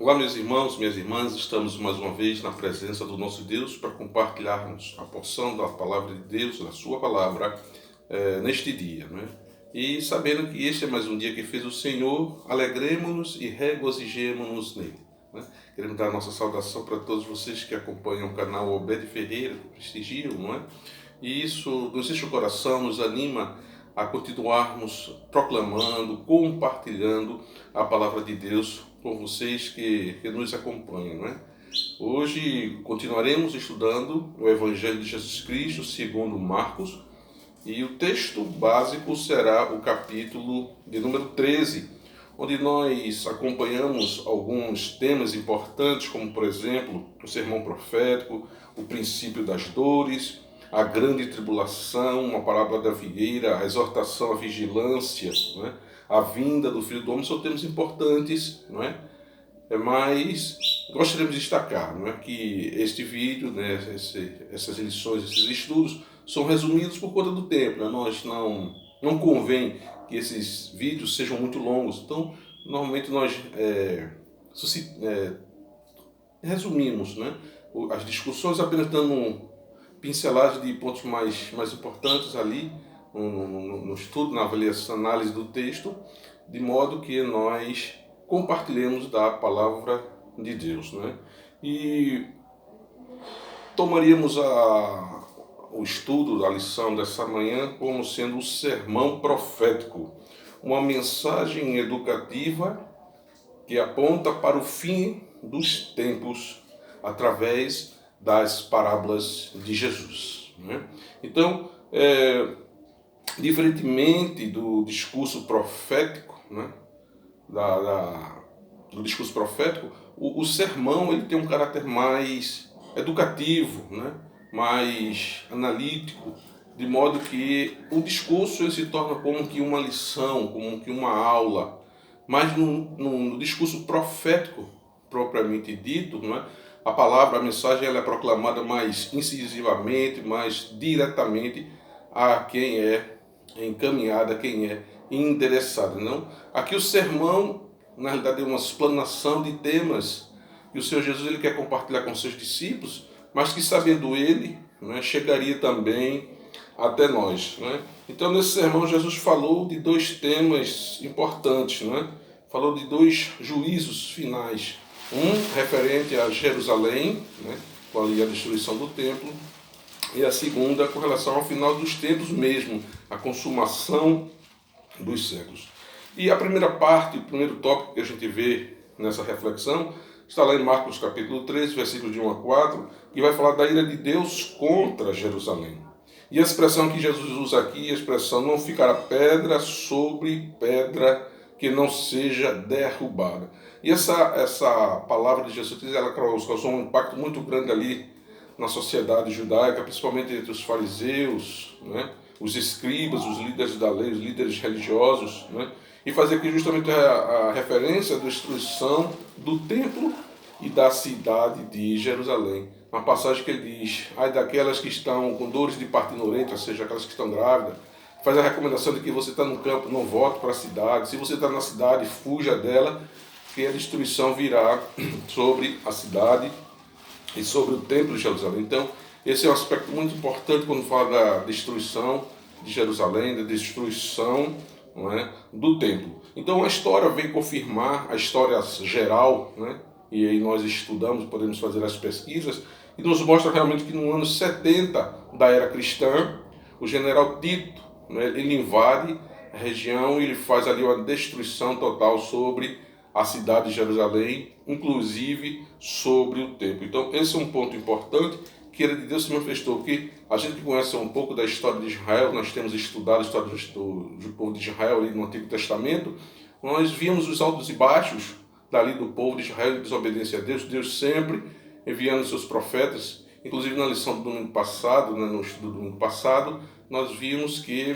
Olá, meus irmãos, minhas irmãs, estamos mais uma vez na presença do nosso Deus para compartilharmos a porção da palavra de Deus, da sua palavra, neste dia, né? E sabendo que este é mais um dia que fez o Senhor, alegremos-nos e regozijemos-nos nele, né? Queremos dar a nossa saudação para todos vocês que acompanham o canal Obed Ferreira, que prestigiam, não é? E isso nos enche o coração, nos anima a continuarmos proclamando, compartilhando a palavra de Deus com vocês que nos acompanham, não é? Hoje continuaremos estudando o Evangelho de Jesus Cristo segundo Marcos, e o texto básico será o capítulo de número 13, onde nós acompanhamos alguns temas importantes, como por exemplo o sermão profético, o princípio das dores, a grande tribulação, uma parábola da figueira, a exortação à vigilância, não é? A vinda do Filho do Homem. São temas importantes, não é? Mas gostaríamos de destacar, não é, que este vídeo, né, essas lições, esses estudos são resumidos por conta do tempo, né? Nós não convém que esses vídeos sejam muito longos, então normalmente nós resumimos, né, as discussões apenas dando pinceladas de pontos mais importantes ali no estudo, na avaliação, análise do texto, de modo que nós compartilhemos da palavra de Deus, né? E tomaríamos o estudo da lição dessa manhã como sendo o sermão profético, uma mensagem educativa que aponta para o fim dos tempos através das parábolas de Jesus, né? Então, diferentemente do discurso profético, né, do discurso profético, o sermão ele tem um caráter mais educativo, né, mais analítico, de modo que o discurso ele se torna como que uma lição, como que uma aula. Mas no discurso profético, propriamente dito, não é? A palavra, a mensagem, ela é proclamada mais incisivamente, mais diretamente a quem é encaminhada, a quem é endereçada. Não? Aqui o sermão, na realidade, é uma explanação de temas que o Senhor Jesus ele quer compartilhar com seus discípulos, mas que, sabendo ele, né, chegaria também até nós, né? Então, nesse sermão, Jesus falou de dois temas importantes, né? Falou de dois juízos finais. Um referente a Jerusalém, né, com a destruição do templo, e a segunda com relação ao final dos tempos mesmo, a consumação dos séculos. E a primeira parte, o primeiro tópico que a gente vê nessa reflexão, está lá em Marcos capítulo 13, versículos de 1 a 4, que vai falar da ira de Deus contra Jerusalém. E a expressão que Jesus usa aqui, a expressão não ficará pedra sobre pedra que não seja derrubada. E essa palavra de Jesus, ela causou um impacto muito grande ali na sociedade judaica, principalmente entre os fariseus, né, os escribas, os líderes da lei, os líderes religiosos, né, e fazer aqui justamente a referência à destruição do templo e da cidade de Jerusalém. Uma passagem que ele diz: ai daquelas que estão com dores de partinurenta, ou seja, aquelas que estão grávidas, faz a recomendação de que você está no campo, não volte para a cidade. Se você está na cidade, fuja dela, que a destruição virá sobre a cidade e sobre o templo de Jerusalém. Então, esse é um aspecto muito importante quando fala da destruição de Jerusalém, da destruição, não é, do templo. Então, a história vem confirmar a história geral, né? E aí nós estudamos, podemos fazer as pesquisas, e nos mostra realmente que no ano 70 da era cristã, o general Tito, né, ele invade a região e ele faz ali uma destruição total sobre a cidade de Jerusalém, inclusive sobre o templo. Então, esse é um ponto importante que a ira de Deus se manifestou, porque a gente que conhece um pouco da história de Israel, nós temos estudado a história do povo de Israel ali no Antigo Testamento, nós vimos os altos e baixos dali do povo de Israel de desobediência a Deus, Deus sempre enviando seus profetas. Inclusive na lição do domingo passado, né, no estudo do domingo passado, nós vimos que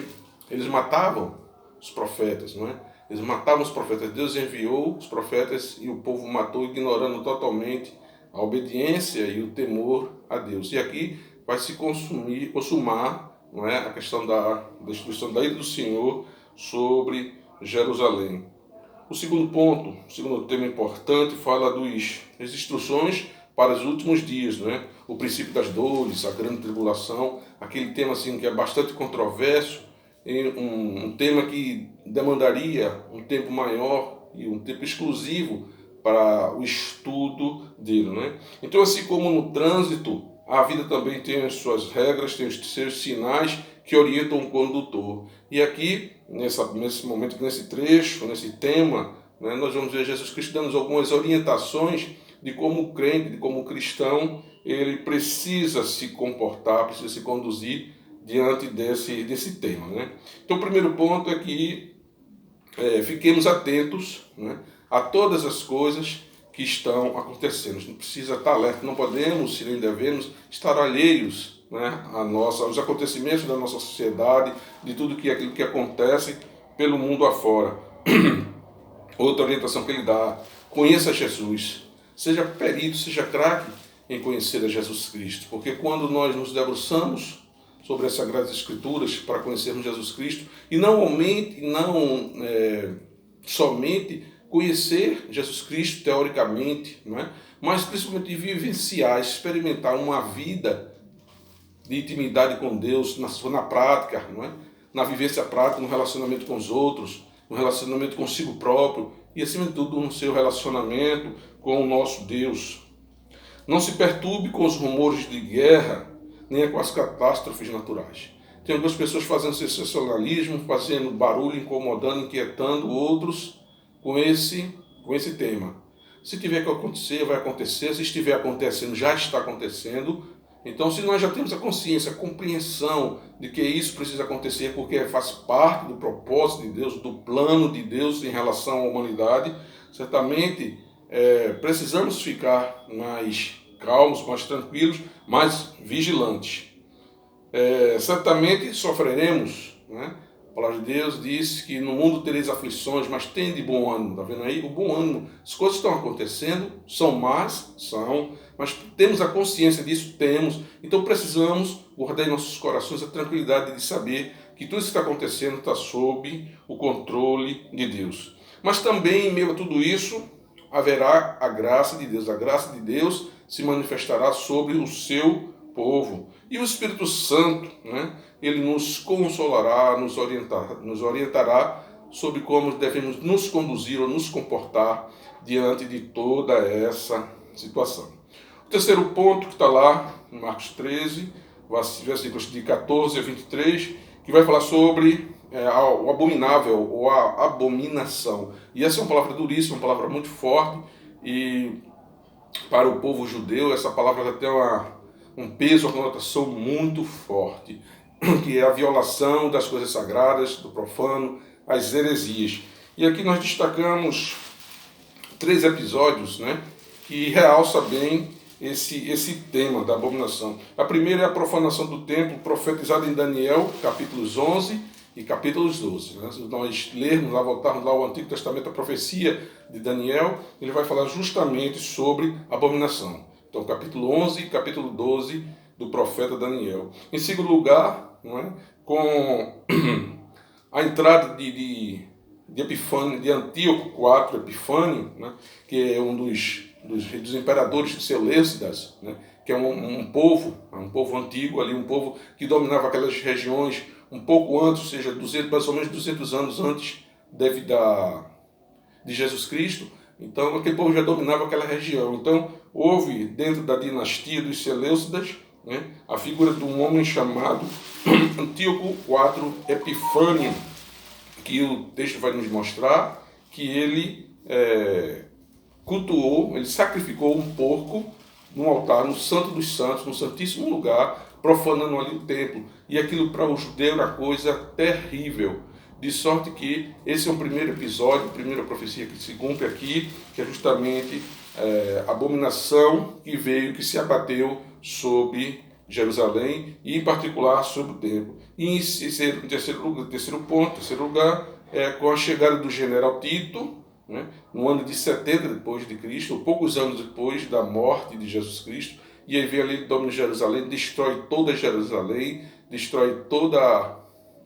eles matavam os profetas, não é? Eles matavam os profetas. Deus enviou os profetas e o povo matou, ignorando totalmente a obediência e o temor a Deus. E aqui vai se consumar, não é, a questão da destruição da ira do Senhor sobre Jerusalém. O segundo ponto, o segundo tema importante, fala das instruções para os últimos dias, né? O princípio das dores, a grande tribulação, aquele tema assim que é bastante controverso, um tema que demandaria um tempo maior e um tempo exclusivo para o estudo dele, né? Então, assim como no trânsito, a vida também tem as suas regras, tem os seus sinais que orientam o condutor. E aqui, nesse momento, nesse trecho, nesse tema, né, nós vamos ver Jesus Cristo dando algumas orientações de como crente, de como cristão, ele precisa se comportar, precisa se conduzir diante desse tema, né? Então, o primeiro ponto é que fiquemos atentos, né, a todas as coisas que estão acontecendo. A gente precisa estar alerta, não podemos, se nem devemos, estar alheios, né, aos acontecimentos da nossa sociedade, de tudo aquilo que acontece pelo mundo afora. Outra orientação que ele dá: conheça Jesus, seja perito, seja craque em conhecer a Jesus Cristo, porque quando nós nos debruçamos sobre as Sagradas Escrituras para conhecermos Jesus Cristo, e somente conhecer Jesus Cristo teoricamente, não é? Mas principalmente vivenciar, experimentar uma vida de intimidade com Deus na prática, não é? Na vivência prática, no relacionamento com os outros, no relacionamento consigo próprio e, acima de tudo, no seu relacionamento com o nosso Deus. Não se perturbe com os rumores de guerra, nem com as catástrofes naturais. Tem algumas pessoas fazendo sensacionalismo, fazendo barulho, incomodando, inquietando outros com esse tema. Se tiver que acontecer, vai acontecer. Se estiver acontecendo, já está acontecendo. Então, se nós já temos a consciência, a compreensão de que isso precisa acontecer porque faz parte do propósito de Deus, do plano de Deus em relação à humanidade, certamente precisamos ficar mais calmos, mais tranquilos, mais vigilantes. Certamente sofreremos, né? A palavra de Deus diz que no mundo tereis aflições, mas tende bom ânimo. Está vendo aí? O bom ânimo. As coisas estão acontecendo, são más, são, mas temos a consciência disso, temos. Então precisamos guardar em nossos corações a tranquilidade de saber que tudo isso que está acontecendo está sob o controle de Deus. Mas também, em meio a tudo isso, haverá a graça de Deus. A graça de Deus se manifestará sobre o seu povo. E o Espírito Santo, né, ele nos consolará, nos orientará sobre como devemos nos conduzir ou nos comportar diante de toda essa situação. O terceiro ponto que está lá em Marcos 13, versículos de 14 a 23, que vai falar sobre o abominável ou a abominação. E essa é uma palavra duríssima, uma palavra muito forte, e para o povo judeu essa palavra tem um peso, uma conotação muito forte, que é a violação das coisas sagradas, do profano, as heresias. E aqui nós destacamos 3 episódios, né, que realça bem esse tema da abominação. A primeira é a profanação do templo, profetizada em Daniel, capítulos 11 e capítulos 12. Né? Se nós lermos lá, voltarmos lá ao Antigo Testamento, a profecia de Daniel, ele vai falar justamente sobre abominação. Então, capítulo 11 e capítulo 12 do profeta Daniel. Em segundo lugar, não é, com a entrada de Epifânio, de Antíoco IV Epifânio, né, que é um dos imperadores seleucidas, né, que é um povo antigo, ali, um povo que dominava aquelas regiões um pouco antes, ou seja, mais ou menos 200 anos antes de Jesus Cristo. Então, aquele povo já dominava aquela região. Então, houve, dentro da dinastia dos Seleucidas, né, a figura de um homem chamado Antíoco IV Epifânio, que o texto vai nos mostrar que ele cultuou, ele sacrificou um porco no altar, no Santo dos Santos, no Santíssimo Lugar, profanando ali o templo. E aquilo para o judeu era coisa terrível. De sorte que esse é o primeiro episódio, a primeira profecia que se cumpre aqui, que é justamente a abominação que se abateu sobre Jerusalém e, em particular, sobre o templo. E em terceiro lugar, com a chegada do general Tito, né, no ano de 70 depois de Cristo, ou poucos anos depois da morte de Jesus Cristo, e aí vem ali, domina Jerusalém, destrói toda Jerusalém, destrói toda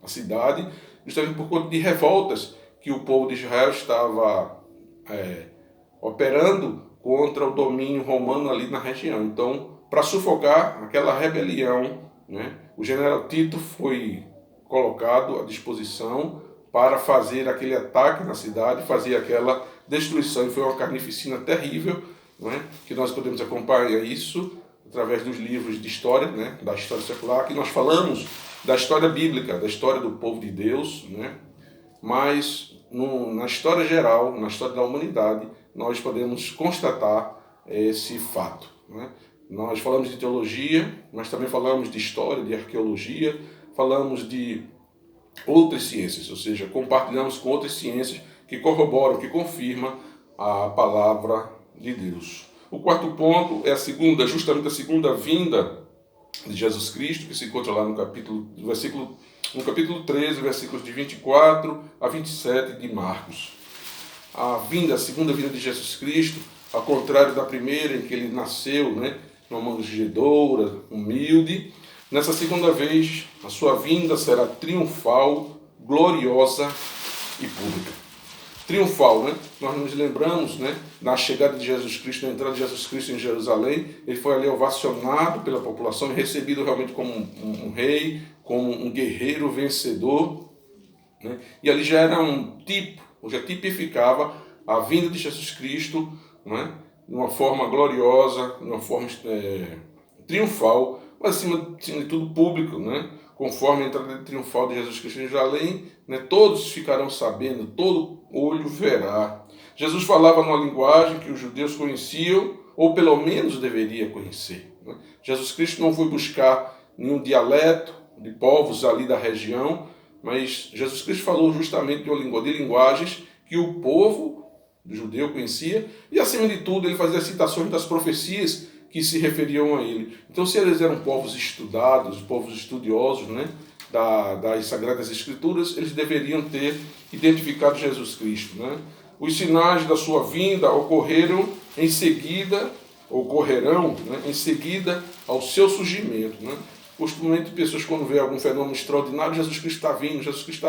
a cidade, justamente por conta de revoltas que o povo de Israel estava operando contra o domínio romano ali na região. Então, para sufocar aquela rebelião, né, o general Tito foi colocado à disposição para fazer aquele ataque na cidade, fazer aquela destruição. E foi uma carnificina terrível, né, que nós podemos acompanhar isso através dos livros de história, né, da história secular, que nós falamos da história bíblica, da história do povo de Deus, né, mas na história geral, na história da humanidade, nós podemos constatar esse fato, né? Nós falamos de teologia, mas também falamos de história, de arqueologia, falamos de outras ciências, ou seja, compartilhamos com outras ciências que corroboram, que confirmam a palavra de Deus. O quarto ponto é justamente a segunda vinda de Jesus Cristo, que se encontra lá no capítulo 13, versículos de 24 a 27 de Marcos. A segunda vinda de Jesus Cristo, ao contrário da primeira, em que ele nasceu, né, numa manjedoura, humilde, nessa segunda vez, a sua vinda será triunfal, gloriosa e pública. Triunfal, né? Nós nos lembramos, né, na chegada de Jesus Cristo, na entrada de Jesus Cristo em Jerusalém, ele foi ali ovacionado pela população e recebido realmente como um rei, como um guerreiro vencedor, né? E ali já era já tipificava a vinda de Jesus Cristo, né, de uma forma gloriosa, de uma forma triunfal, mas acima de tudo público, né? Conforme a entrada triunfal de Jesus Cristo em Jerusalém, né, todos ficarão sabendo, todo olho verá. Jesus falava numa linguagem que os judeus conheciam, ou pelo menos deveria conhecer, né? Jesus Cristo não foi buscar nenhum dialeto de povos ali da região, mas Jesus Cristo falou justamente de linguagens que o povo judeu conhecia, e acima de tudo ele fazia citações das profecias que se referiam a ele. Então, se eles eram povos estudados, povos estudiosos, né, das Sagradas Escrituras, eles deveriam ter identificado Jesus Cristo, né? Os sinais da sua vinda ocorrerão, né, em seguida ao seu surgimento, né? Costumamente, pessoas quando vê algum fenômeno extraordinário, Jesus Cristo está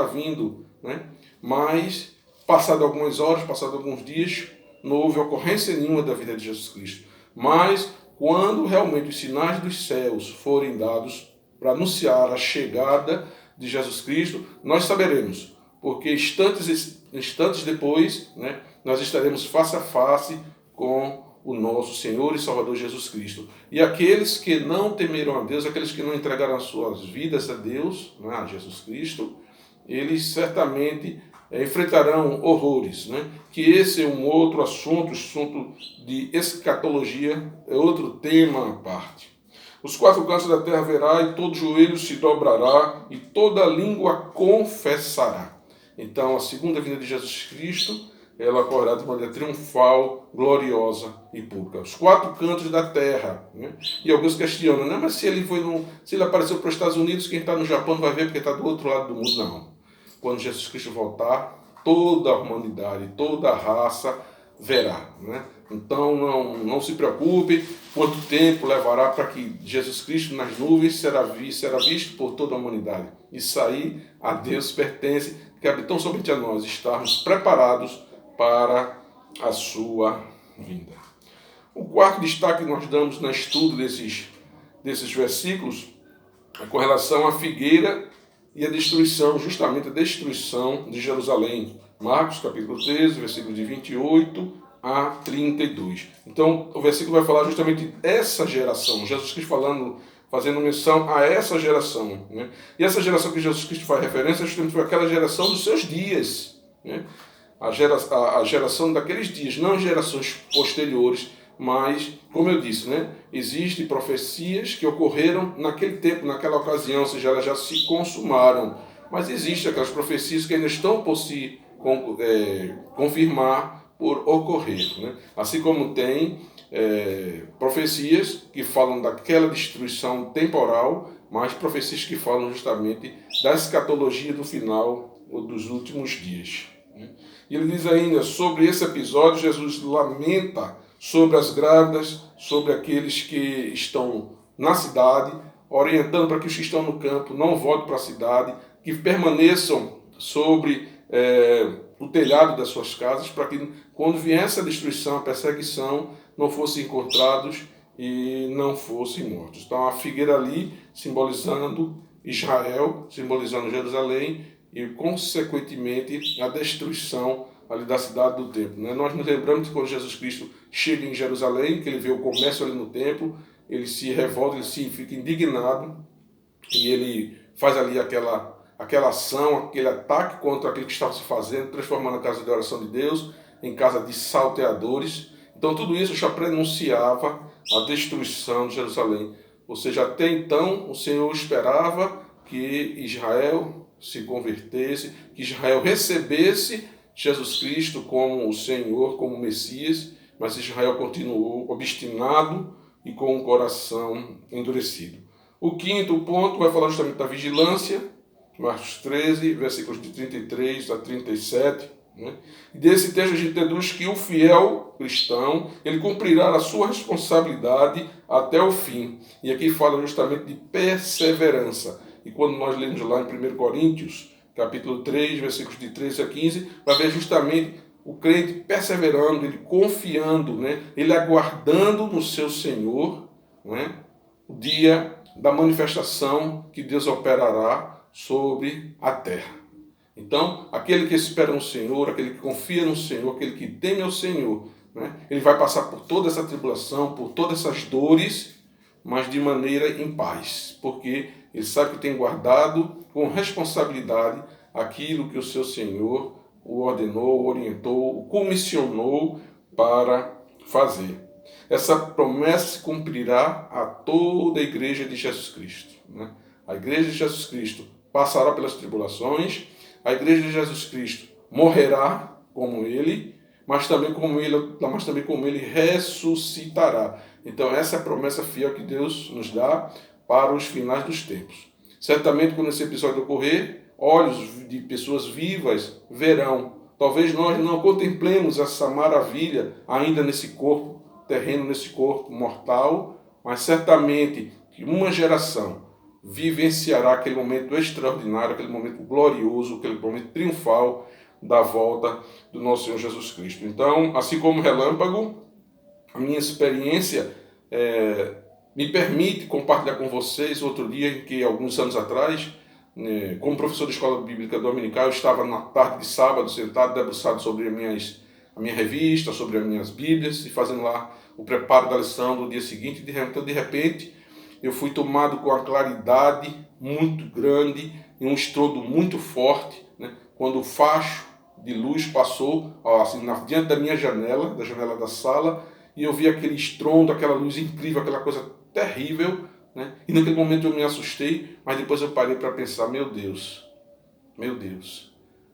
vindo, né? Mas, passado algumas horas, passado alguns dias, não houve ocorrência nenhuma da vida de Jesus Cristo. Mas, quando realmente os sinais dos céus forem dados para anunciar a chegada de Jesus Cristo, nós saberemos, porque instantes depois, né, nós estaremos face a face com o nosso Senhor e Salvador Jesus Cristo. E aqueles que não temeram a Deus, aqueles que não entregaram as suas vidas a Deus, né, a Jesus Cristo, eles certamente enfrentarão horrores, né? Que esse é um outro assunto de escatologia, é outro tema à parte. Os quatro cantos da terra verá, e todo joelho se dobrará, e toda língua confessará. Então, a segunda vinda de Jesus Cristo, ela ocorrerá de maneira triunfal, gloriosa e pública. Os quatro cantos da terra, né? E alguns questionam, né? Mas se ele apareceu para os Estados Unidos, quem está no Japão não vai ver porque está do outro lado do mundo. Não. Quando Jesus Cristo voltar, toda a humanidade, toda a raça verá, né? Então não se preocupe quanto tempo levará para que Jesus Cristo nas nuvens será visto por toda a humanidade. Isso aí a Deus pertence, que habitam somente a nós estarmos preparados para a sua vinda. O quarto destaque que nós damos no estudo desses versículos é com relação à figueira e a destruição, justamente a destruição de Jerusalém. Marcos capítulo 13, versículo de 28 a 32. Então, o versículo vai falar justamente dessa geração. Jesus Cristo fazendo menção a essa geração, né? E essa geração que Jesus Cristo faz referência justamente foi aquela geração dos seus dias, né? A geração daqueles dias, não gerações posteriores, mas, como eu disse, né, existem profecias que ocorreram naquele tempo, naquela ocasião, ou seja, elas já se consumaram. Mas existem aquelas profecias que ainda estão por se confirmar, por ocorrer, né? Assim como tem profecias que falam daquela destruição temporal, mas profecias que falam justamente da escatologia do final ou dos últimos dias, né? E ele diz ainda, sobre esse episódio, Jesus lamenta sobre as grávidas, sobre aqueles que estão na cidade, orientando para que os que estão no campo não voltem para a cidade, que permaneçam sobre o telhado das suas casas, para que quando viesse a destruição, a perseguição, não fossem encontrados e não fossem mortos. Então a figueira ali simbolizando Israel, simbolizando Jerusalém e consequentemente a destruição ali da cidade do templo. Né? Nós nos lembramos que quando Jesus Cristo chega em Jerusalém, que ele vê o comércio ali no templo, ele se revolta, ele se fica indignado e ele faz ali aquela ação, aquele ataque contra aquilo que estava se fazendo, transformando a casa de oração de Deus em casa de salteadores. Então tudo isso já prenunciava a destruição de Jerusalém. Ou seja, até então o Senhor esperava que Israel se convertesse, que Israel recebesse Jesus Cristo como o Senhor, como o Messias, mas Israel continuou obstinado e com o coração endurecido. O quinto ponto vai falar justamente da vigilância, Marcos 13, versículos de 33 a 37. Né? E desse texto a gente deduz que o fiel cristão, ele cumprirá a sua responsabilidade até o fim. E aqui fala justamente de perseverança. E quando nós lemos lá em 1 Coríntios, capítulo 3, versículos de 13 a 15, vai ver justamente o crente perseverando, ele confiando, né? Ele aguardando no seu Senhor, né? O dia da manifestação que Deus operará sobre a terra. Então, aquele que espera no Senhor, aquele que confia no Senhor, aquele que teme ao Senhor, né? Ele vai passar por toda essa tribulação, por todas essas dores, mas de maneira em paz, porque ele sabe que tem guardado com responsabilidade aquilo que o seu Senhor o ordenou, o orientou, o comissionou para fazer. Essa promessa se cumprirá a toda a igreja de Jesus Cristo. Né? A igreja de Jesus Cristo passará pelas tribulações, a igreja de Jesus Cristo morrerá como ele, mas também como ele ressuscitará. Então essa é a promessa fiel que Deus nos dá para os finais dos tempos. Certamente quando esse episódio ocorrer, olhos de pessoas vivas verão. Talvez nós não contemplemos essa maravilha ainda nesse corpo terreno, nesse corpo mortal, mas certamente que uma geração vivenciará aquele momento extraordinário, aquele momento glorioso, aquele momento triunfal da volta do nosso Senhor Jesus Cristo. Então, assim como relâmpago, a minha experiência me permite compartilhar com vocês outro dia em que, alguns anos atrás, como professor de escola bíblica dominical, eu estava na tarde de sábado sentado, debruçado sobre a minha revista, sobre as minhas bíblias, e fazendo lá o preparo da lição do dia seguinte. Então, de repente, eu fui tomado com a claridade muito grande e um estrondo muito forte, né? Quando o facho de luz passou assim, diante da minha janela, da janela da sala, e eu vi aquele estrondo, aquela luz incrível, aquela coisa terrível, né? E naquele momento eu me assustei, mas depois eu parei para pensar, meu Deus,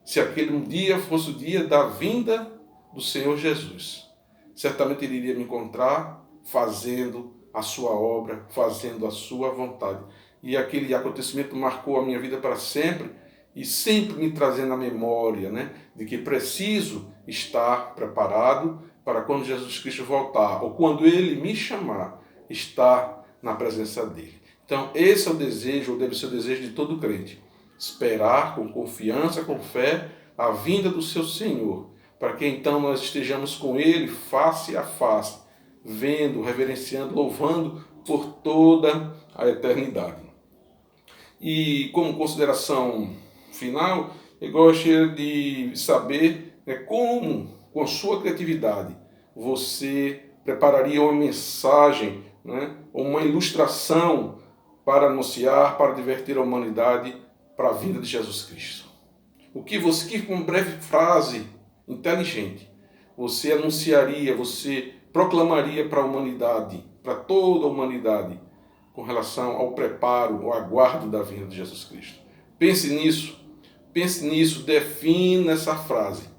se aquele dia fosse o dia da vinda do Senhor Jesus, certamente ele iria me encontrar fazendo a sua obra, fazendo a sua vontade. E aquele acontecimento marcou a minha vida para sempre e sempre me trazendo a memória, né, de que preciso estar preparado para quando Jesus Cristo voltar, ou quando ele me chamar, estar na presença dele. Então esse é o desejo, ou deve ser o desejo de todo crente, esperar com confiança, com fé, a vinda do seu Senhor, para que então nós estejamos com ele face a face, vendo, reverenciando, louvando por toda a eternidade. E como consideração final, eu gostaria de saber como, com a sua criatividade, você prepararia uma mensagem, uma ilustração para anunciar, para divertir a humanidade para a vinda de Jesus Cristo. Que com uma breve frase inteligente, você anunciaria, você proclamaria para a humanidade, para toda a humanidade, com relação ao preparo, ao aguardo da vinda de Jesus Cristo. Pense nisso, defina essa frase,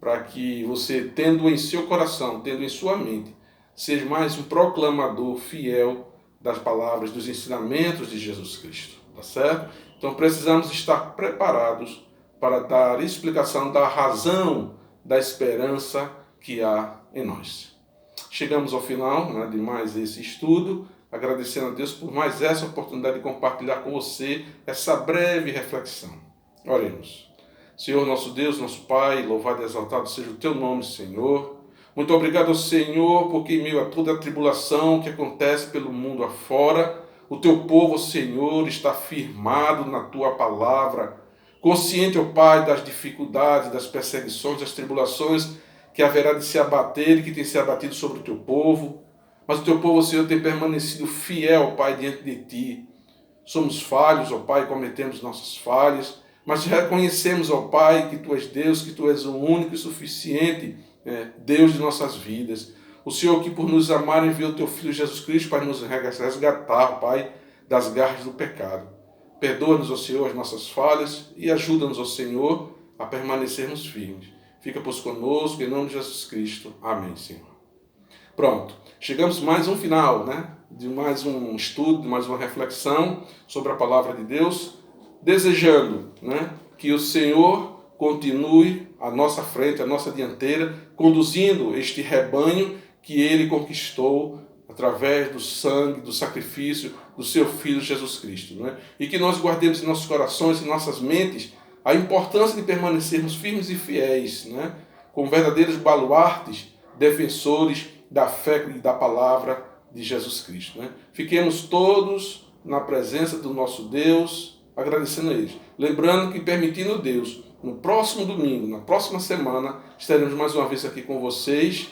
para que você, tendo em seu coração, tendo em sua mente, seja mais um proclamador fiel das palavras, dos ensinamentos de Jesus Cristo, tá certo? Então precisamos estar preparados para dar explicação da razão da esperança que há em nós. Chegamos ao final de mais esse estudo, agradecendo a Deus por mais essa oportunidade de compartilhar com você essa breve reflexão. Oremos. Senhor, nosso Deus, nosso Pai, louvado e exaltado seja o teu nome, Senhor. Muito obrigado, Senhor, porque em meio a toda a tribulação que acontece pelo mundo afora, o teu povo, Senhor, está firmado na tua palavra, consciente, ó Pai, das dificuldades, das perseguições, das tribulações que haverá de se abater e que tem se abatido sobre o teu povo. Mas o teu povo, Senhor, tem permanecido fiel, Pai, diante de ti. Somos falhos, ó Pai, cometemos nossas falhas, mas reconhecemos, ó Pai, que Tu és Deus, que Tu és o único e suficiente Deus de nossas vidas. O Senhor que por nos amar enviou o Teu Filho Jesus Cristo para nos resgatar, Pai, das garras do pecado. Perdoa-nos, ó Senhor, as nossas falhas e ajuda-nos, ó Senhor, a permanecermos firmes. Fica, pois, conosco, em nome de Jesus Cristo. Amém, Senhor. Pronto, chegamos mais um final, de mais um estudo, de mais uma reflexão sobre a palavra de Deus, desejando, que o Senhor continue à nossa frente, à nossa dianteira, conduzindo este rebanho que Ele conquistou através do sangue, do sacrifício do Seu Filho Jesus Cristo. E que nós guardemos em nossos corações e nossas mentes a importância de permanecermos firmes e fiéis, com verdadeiros baluartes, defensores da fé e da palavra de Jesus Cristo. Fiquemos todos na presença do nosso Deus, agradecendo a Ele. Lembrando que, permitindo Deus, no próximo domingo, na próxima semana, estaremos mais uma vez aqui com vocês,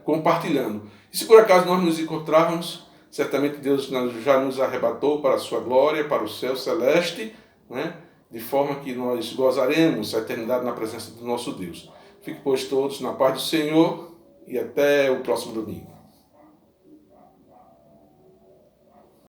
compartilhando. E se por acaso nós nos encontrarmos, certamente Deus já nos arrebatou para a sua glória, para o céu celeste, de forma que nós gozaremos a eternidade na presença do nosso Deus. Fique, pois, todos na paz do Senhor e até o próximo domingo.